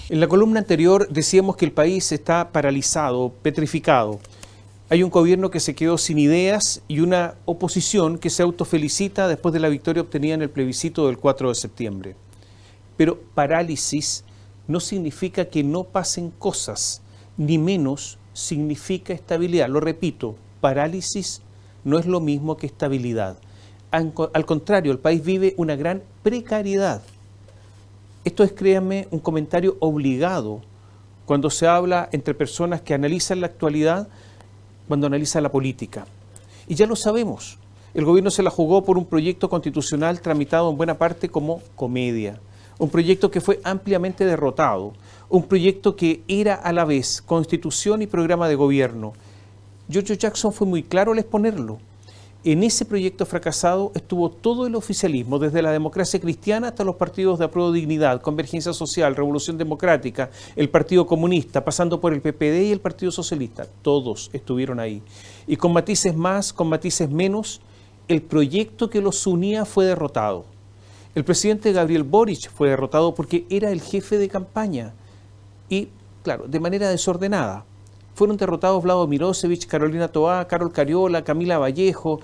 En la columna anterior decíamos que el país está paralizado, petrificado. Hay un gobierno que se quedó sin ideas y una oposición que se autofelicita después de la victoria obtenida en el plebiscito del 4 de septiembre. Pero parálisis no significa que no pasen cosas, ni menos significa estabilidad. Lo repito, parálisis no es lo mismo que estabilidad. Al contrario, el país vive una gran precariedad. Esto es, créanme, un comentario obligado cuando se habla entre personas que analizan la actualidad, cuando analizan la política. Y ya lo sabemos, el gobierno se la jugó por un proyecto constitucional tramitado en buena parte como comedia, un proyecto que fue ampliamente derrotado, un proyecto que era a la vez constitución y programa de gobierno. George Jackson fue muy claro al exponerlo. En ese proyecto fracasado estuvo todo el oficialismo, desde la democracia cristiana hasta los partidos de Apruebo Dignidad, Convergencia Social, Revolución Democrática, el Partido Comunista, pasando por el PPD y el Partido Socialista. Todos estuvieron ahí. Y con matices más, con matices menos, el proyecto que los unía fue derrotado. El presidente Gabriel Boric fue derrotado porque era el jefe de campaña y, claro, de manera desordenada. Fueron derrotados Vlado Mirosevic, Carolina Toá, Carol Cariola, Camila Vallejo,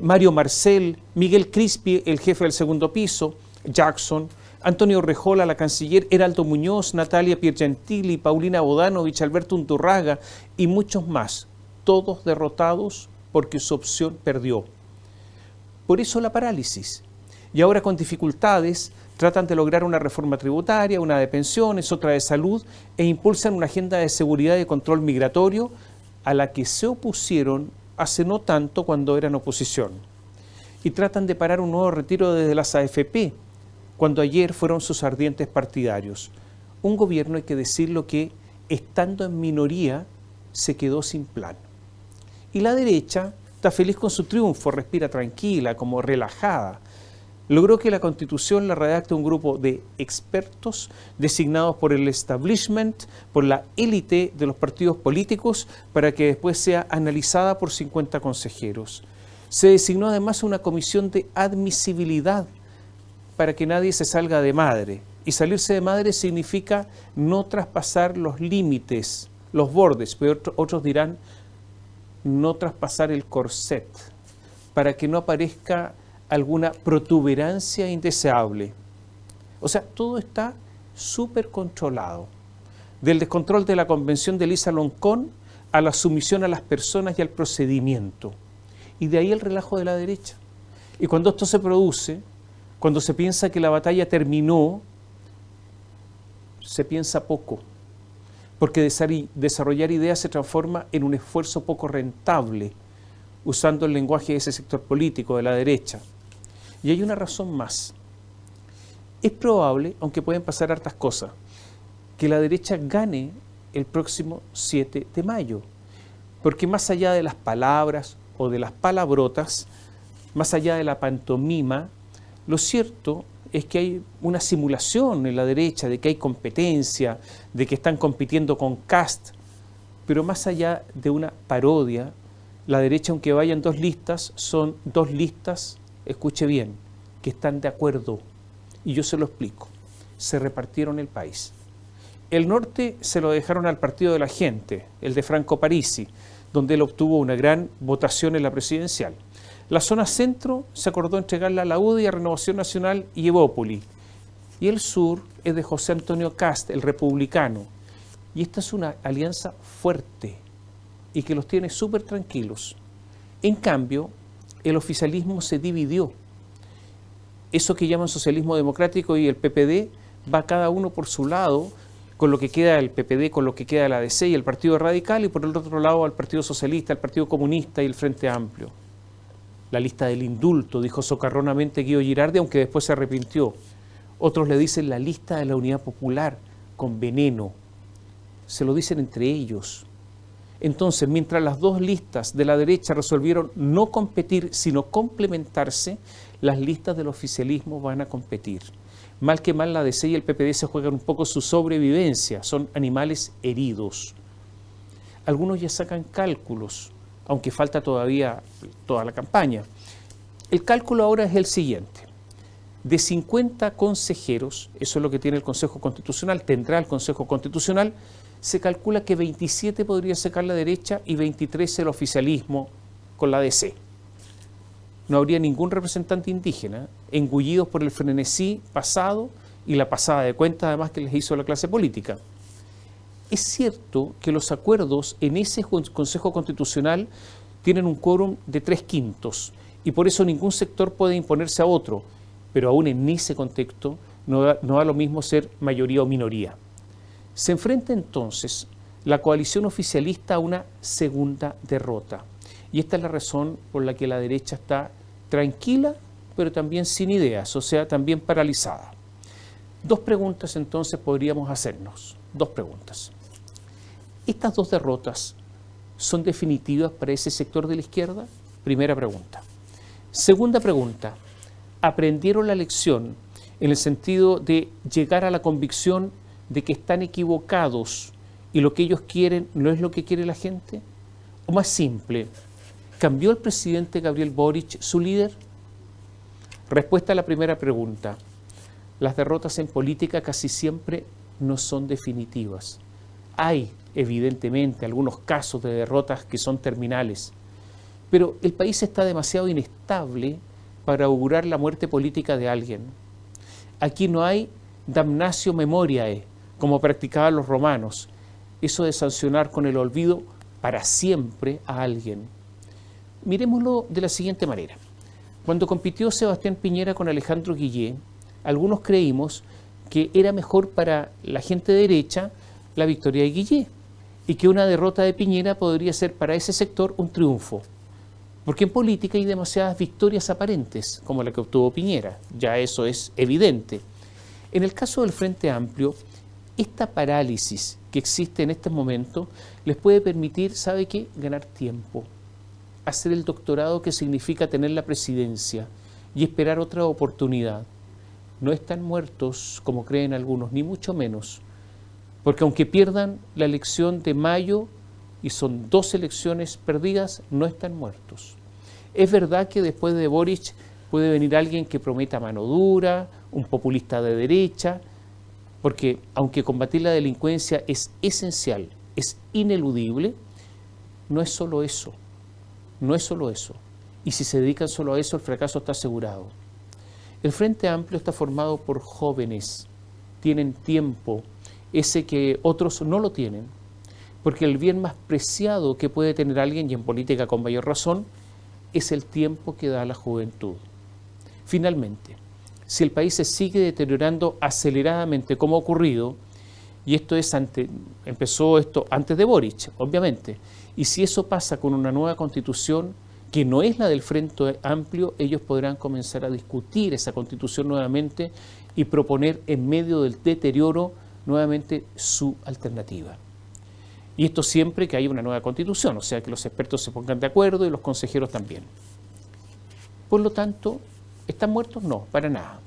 Mario Marcel, Miguel Crispi, el jefe del segundo piso, Jackson, Antonio Rejola, la canciller, Heraldo Muñoz, Natalia Piergentili, Paulina Bodanovich, Alberto Unturraga y muchos más, todos derrotados porque su opción perdió. Por eso la parálisis. Y ahora con dificultades tratan de lograr una reforma tributaria, una de pensiones, otra de salud e impulsan una agenda de seguridad y control migratorio a la que se opusieron hace no tanto cuando eran oposición. Y tratan de parar un nuevo retiro desde las AFP, cuando ayer fueron sus ardientes partidarios. Un gobierno, hay que decirlo, que estando en minoría se quedó sin plan. Y la derecha está feliz con su triunfo, respira tranquila, como relajada. Logró que la Constitución la redacte un grupo de expertos designados por el establishment, por la élite de los partidos políticos, para que después sea analizada por 50 consejeros. Se designó además una comisión de admisibilidad para que nadie se salga de madre. Y salirse de madre significa no traspasar los límites, los bordes, pero otros dirán no traspasar el corset, para que no aparezca alguna protuberancia indeseable. O sea, todo está súper controlado. Del descontrol de la convención de Elisa Loncón a la sumisión a las personas y al procedimiento. Y de ahí el relajo de la derecha. Y cuando esto se produce, cuando se piensa que la batalla terminó, se piensa poco. Porque desarrollar ideas se transforma en un esfuerzo poco rentable, usando el lenguaje de ese sector político, de la derecha. Y hay una razón más. Es probable, aunque pueden pasar hartas cosas, que la derecha gane el próximo 7 de mayo. Porque más allá de las palabras o de las palabrotas, más allá de la pantomima, lo cierto es que hay una simulación en la derecha de que hay competencia, de que están compitiendo con Kast, pero más allá de una parodia, la derecha, aunque vayan dos listas, son dos listas, escuche bien, que están de acuerdo. Y yo se lo explico. Se repartieron el país. El norte se lo dejaron al Partido de la Gente, el de Franco Parisi, donde él obtuvo una gran votación en la presidencial. La zona centro se acordó entregarla a la UDI, a Renovación Nacional y Evópoli. Y el sur es de José Antonio Kast, el republicano. Y esta es una alianza fuerte y que los tiene súper tranquilos. En cambio, el oficialismo se dividió. Eso que llaman socialismo democrático y el PPD va cada uno por su lado, con lo que queda el PPD, con lo que queda la ADC y el Partido Radical, y por el otro lado al Partido Socialista, al Partido Comunista y el Frente Amplio. La lista del indulto, dijo socarronamente Guido Girardi, aunque después se arrepintió. Otros le dicen la lista de la Unidad Popular, con veneno. Se lo dicen entre ellos. Entonces, mientras las dos listas de la derecha resolvieron no competir, sino complementarse, las listas del oficialismo van a competir. Mal que mal, la ADC y el PPD se juegan un poco su sobrevivencia, son animales heridos. Algunos ya sacan cálculos, aunque falta todavía toda la campaña. El cálculo ahora es el siguiente. De 50 consejeros, eso es lo que tiene el Consejo Constitucional, tendrá el Consejo Constitucional, se calcula que 27 podría sacar la derecha y 23 el oficialismo con la DC. No habría ningún representante indígena, engullidos por el frenesí pasado y la pasada de cuenta además que les hizo la clase política. Es cierto que los acuerdos en ese Consejo Constitucional tienen un quórum de 3/5 y por eso ningún sector puede imponerse a otro, pero aún en ese contexto no da lo mismo ser mayoría o minoría. Se enfrenta entonces la coalición oficialista a una segunda derrota. Y esta es la razón por la que la derecha está tranquila, pero también sin ideas, o sea, también paralizada. Dos preguntas entonces podríamos hacernos, dos preguntas. ¿Estas dos derrotas son definitivas para ese sector de la izquierda? Primera pregunta. Segunda pregunta, ¿aprendieron la lección en el sentido de llegar a la convicción de que están equivocados y lo que ellos quieren no es lo que quiere la gente? O más simple, ¿cambió el presidente Gabriel Boric su líder? Respuesta a la primera pregunta. Las derrotas en política casi siempre no son definitivas. Hay, evidentemente, algunos casos de derrotas que son terminales, pero el país está demasiado inestable para augurar la muerte política de alguien. Aquí no hay damnatio memoriae, como practicaban los romanos, eso de sancionar con el olvido para siempre a alguien. Mirémoslo de la siguiente manera. Cuando compitió Sebastián Piñera con Alejandro Guillé, algunos creímos que era mejor para la gente derecha la victoria de Guillé y que una derrota de Piñera podría ser para ese sector un triunfo. Porque en política hay demasiadas victorias aparentes, como la que obtuvo Piñera, ya eso es evidente. En el caso del Frente Amplio, esta parálisis que existe en este momento les puede permitir, ¿sabe qué?, ganar tiempo, hacer el doctorado que significa tener la presidencia y esperar otra oportunidad. No están muertos, como creen algunos, ni mucho menos, porque aunque pierdan la elección de mayo, y son 2 elecciones perdidas, no están muertos. Es verdad que después de Boric puede venir alguien que prometa mano dura, un populista de derecha, porque aunque combatir la delincuencia es esencial, es ineludible, no es solo eso, no es solo eso. Y si se dedican solo a eso, el fracaso está asegurado. El Frente Amplio está formado por jóvenes, tienen tiempo, ese que otros no lo tienen, porque el bien más preciado que puede tener alguien, y en política con mayor razón, es el tiempo que da la juventud. Finalmente, si el país se sigue deteriorando aceleradamente como ha ocurrido, y empezó esto antes de Boric, obviamente, y si eso pasa con una nueva constitución que no es la del Frente Amplio, ellos podrán comenzar a discutir esa constitución nuevamente y proponer en medio del deterioro nuevamente su alternativa. Y esto siempre que haya una nueva constitución, o sea que los expertos se pongan de acuerdo y los consejeros también. Por lo tanto, ¿están muertos? No, para nada.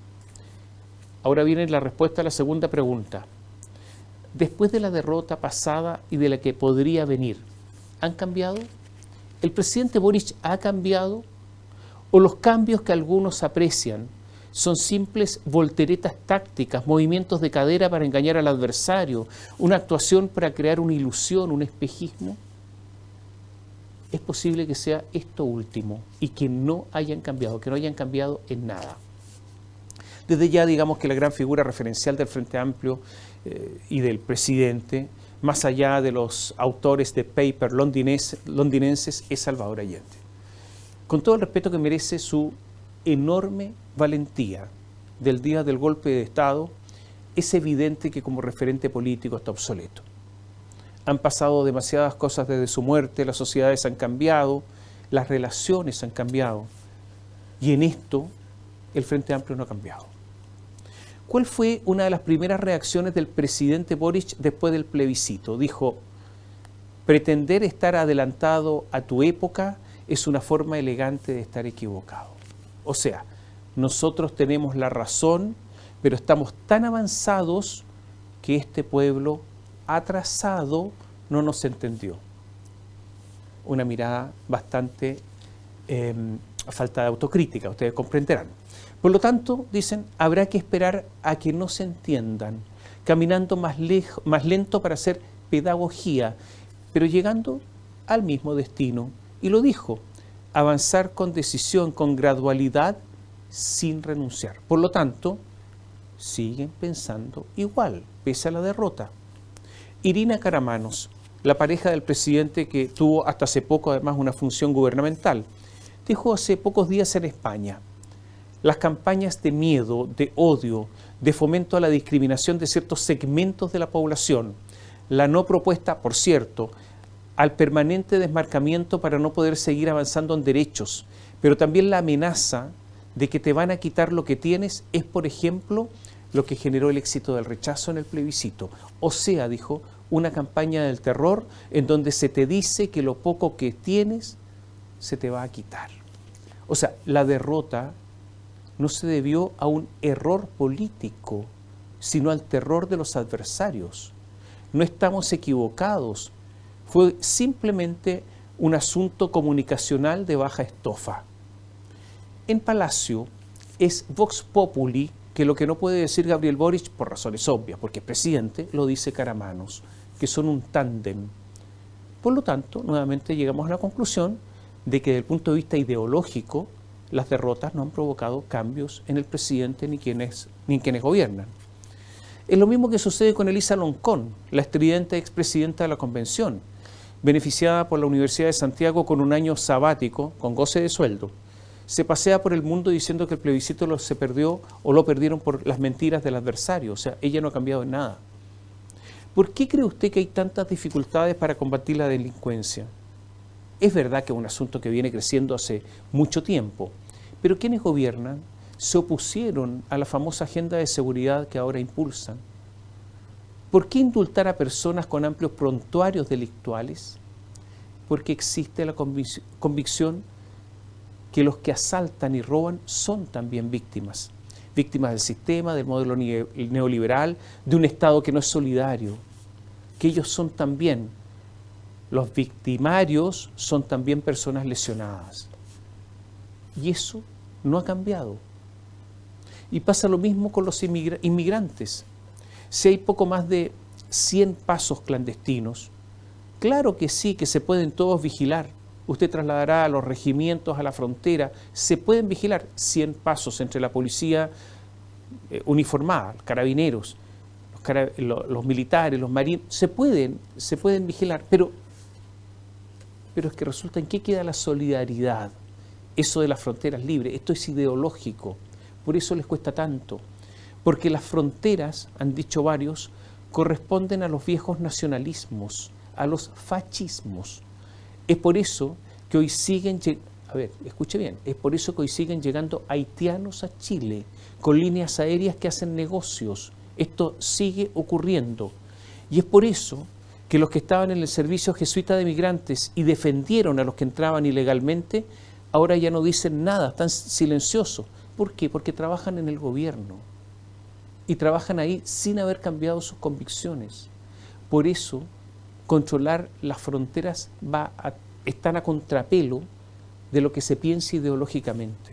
Ahora viene la respuesta a la segunda pregunta. Después de la derrota pasada y de la que podría venir, ¿han cambiado? ¿El presidente Boric ha cambiado? ¿O los cambios que algunos aprecian son simples volteretas tácticas, movimientos de cadera para engañar al adversario, una actuación para crear una ilusión, un espejismo? Es posible que sea esto último y que no hayan cambiado, que no hayan cambiado en nada. Desde ya digamos que la gran figura referencial del Frente Amplio y del presidente, más allá de los autores de paper londinenses, es Salvador Allende. Con todo el respeto que merece su enorme valentía del día del golpe de Estado, es evidente que como referente político está obsoleto. Han pasado demasiadas cosas desde su muerte, las sociedades han cambiado, las relaciones han cambiado, y en esto el Frente Amplio no ha cambiado. ¿Cuál fue una de las primeras reacciones del presidente Boric después del plebiscito? Dijo, pretender estar adelantado a tu época es una forma elegante de estar equivocado. O sea, nosotros tenemos la razón, pero estamos tan avanzados que este pueblo atrasado no nos entendió. Una mirada bastante falta de autocrítica, ustedes comprenderán. Por lo tanto, dicen, habrá que esperar a que no se entiendan, caminando más lento para hacer pedagogía, pero llegando al mismo destino. Y lo dijo, avanzar con decisión, con gradualidad, sin renunciar. Por lo tanto, siguen pensando igual, pese a la derrota. Irina Karamanos, la pareja del presidente que tuvo hasta hace poco además una función gubernamental, dijo hace pocos días en España: las campañas de miedo, de odio, de fomento a la discriminación de ciertos segmentos de la población, la no propuesta, por cierto, al permanente desmarcamiento para no poder seguir avanzando en derechos, pero también la amenaza de que te van a quitar lo que tienes, es, por ejemplo, lo que generó el éxito del rechazo en el plebiscito. O sea, dijo, una campaña del terror en donde se te dice que lo poco que tienes se te va a quitar. O sea, la derrota no se debió a un error político, sino al terror de los adversarios. No estamos equivocados, fue simplemente un asunto comunicacional de baja estofa. En Palacio es Vox Populi que lo que no puede decir Gabriel Boric, por razones obvias, porque es presidente, lo dice Karamanos, que son un tándem. Por lo tanto, nuevamente llegamos a la conclusión de que desde el punto de vista ideológico, las derrotas no han provocado cambios en el presidente ni en quienes gobiernan. Es lo mismo que sucede con Elisa Loncón, la estridente expresidenta de la Convención, beneficiada por la Universidad de Santiago con un año sabático, con goce de sueldo. Se pasea por el mundo diciendo que el plebiscito se perdió o lo perdieron por las mentiras del adversario. O sea, ella no ha cambiado en nada. ¿Por qué cree usted que hay tantas dificultades para combatir la delincuencia? Es verdad que es un asunto que viene creciendo hace mucho tiempo, pero quienes gobiernan se opusieron a la famosa agenda de seguridad que ahora impulsan. ¿Por qué indultar a personas con amplios prontuarios delictuales? Porque existe la convicción que los que asaltan y roban son también víctimas. Víctimas del sistema, del modelo neoliberal, de un Estado que no es solidario. Que ellos son también, los victimarios son también personas lesionadas. Y eso no ha cambiado. Y pasa lo mismo con los inmigrantes. Si hay poco más de 100 pasos clandestinos, claro que sí, que se pueden todos vigilar. Usted trasladará a los regimientos a la frontera, se pueden vigilar 100 pasos entre la policía uniformada, carabineros, los militares, los marines, se pueden vigilar, pero es que resulta, ¿en qué queda la solidaridad? Eso de las fronteras libres, esto es ideológico, por eso les cuesta tanto, porque las fronteras, han dicho varios, corresponden a los viejos nacionalismos, a los fascismos. Es por eso que hoy siguen, escuche bien, es por eso que hoy siguen llegando haitianos a Chile con líneas aéreas que hacen negocios. Esto sigue ocurriendo. Y es por eso que los que estaban en el servicio jesuita de migrantes y defendieron a los que entraban ilegalmente, ahora ya no dicen nada, están silenciosos. ¿Por qué? Porque trabajan en el gobierno y trabajan ahí sin haber cambiado sus convicciones. Por eso, controlar las fronteras están a contrapelo de lo que se piensa ideológicamente.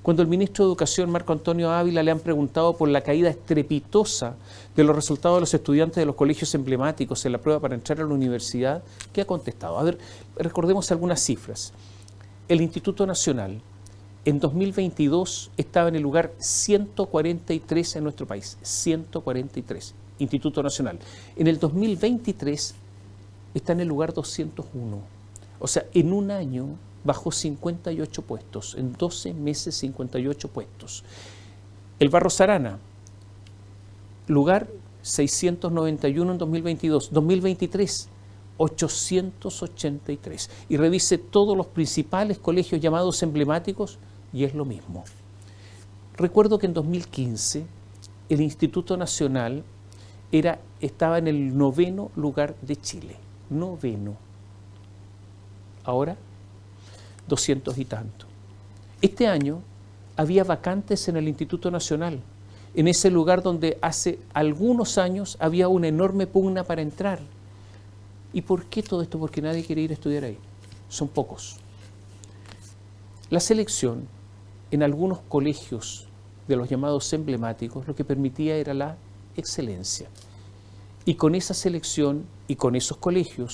Cuando el ministro de Educación, Marco Antonio Ávila, le han preguntado por la caída estrepitosa de los resultados de los estudiantes de los colegios emblemáticos en la prueba para entrar a la universidad, ¿qué ha contestado? A ver, recordemos algunas cifras. El Instituto Nacional en 2022 estaba en el lugar 143 en nuestro país, 143, Instituto Nacional. En el 2023 está en el lugar 201. O sea, en un año bajó 58 puestos, en 12 meses 58 puestos. El Barros Arana, lugar 691 en 2022, 2023 883. Y revise todos los principales colegios llamados emblemáticos y es lo mismo. Recuerdo que en 2015 el Instituto Nacional estaba en el 9º lugar de Chile, 9º. Ahora 200 y tanto. Este año había vacantes en el Instituto Nacional, en ese lugar donde hace algunos años había una enorme pugna para entrar. ¿Y por qué todo esto? Porque nadie quiere ir a estudiar ahí. Son pocos. La selección en algunos colegios de los llamados emblemáticos lo que permitía era la excelencia. Y con esa selección y con esos colegios